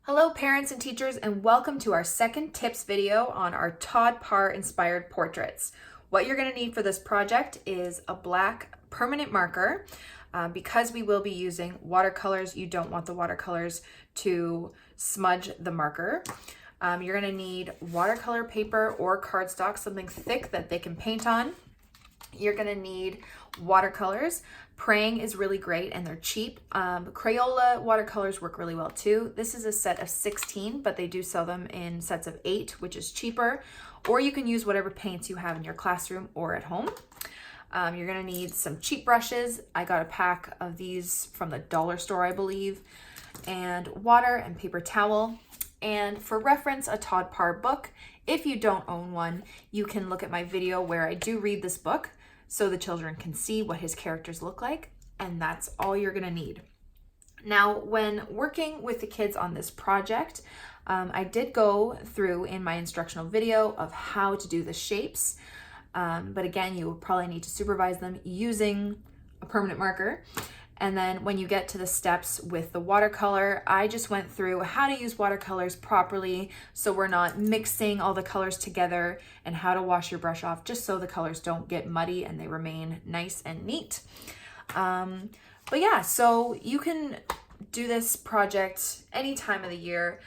Hello parents and teachers, and welcome to our second tips video on our Todd Parr inspired portraits. What you're going to need for this project is a black permanent marker. Because we will be using watercolors, you don't want the watercolors to smudge the marker. You're going to need watercolor paper or cardstock, something thick that they can paint on. You're going to need watercolors. Praying is really great and they're cheap. Crayola watercolors work really well too. This is a set of 16, but they do sell them in sets of 8, which is cheaper. Or you can use whatever paints you have in your classroom or at home. You're gonna need some cheap brushes. I got a pack of these from the dollar store, I believe, and water and paper towel. And for reference, a Todd Parr book. If you don't own one, you can look at my video where I do read this book so the children can see what his characters look like, and that's all you're gonna need. Now, when working with the kids on this project, I did go through in my instructional video of how to do the shapes, but again, you will probably need to supervise them using a permanent marker. And then when you get to the steps with the watercolor, I just went through how to use watercolors properly so we're not mixing all the colors together, and how to wash your brush off just so the colors don't get muddy and they remain nice and neat. But yeah, so you can do this project any time of the year.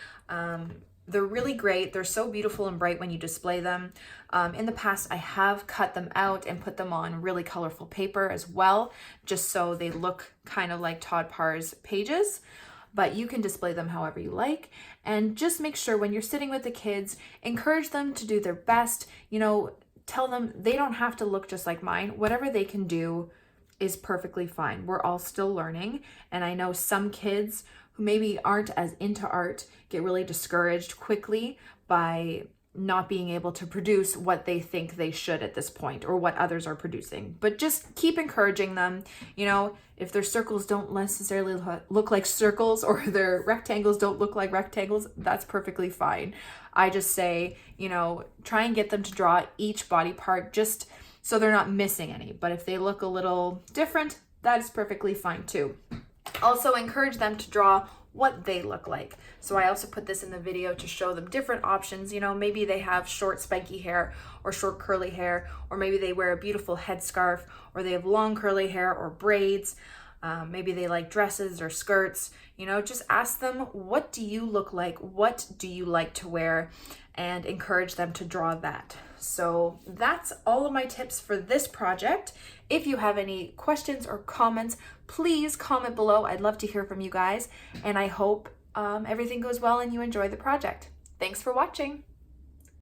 They're really great. They're so beautiful and bright when you display them. In the past, I have cut them out and put them on really colorful paper as well, just so they look kind of like Todd Parr's pages. But you can display them however you like. And just make sure when you're sitting with the kids, encourage them to do their best. You know, tell them they don't have to look just like mine. Whatever they can do is perfectly fine. We're all still learning. And I know some kids who maybe aren't as into art get really discouraged quickly by not being able to produce what they think they should at this point, or what others are producing. But just keep encouraging them. You know, if their circles don't necessarily look like circles, or their rectangles don't look like rectangles, that's perfectly fine. I just say, you know, try and get them to draw each body part just so they're not missing any. But if they look a little different, that is perfectly fine too. Also encourage them to draw what they look like. So I also put this in the video to show them different options. You know, maybe they have short spiky hair or short curly hair, or maybe they wear a beautiful headscarf, or they have long curly hair or braids. Maybe they like dresses or skirts. You know, just ask them, what do you look like? What do you like to wear? And encourage them to draw that. So that's all of my tips for this project. If you have any questions or comments, please comment below. I'd love to hear from you guys, and I hope everything goes well and you enjoy the project. Thanks for watching.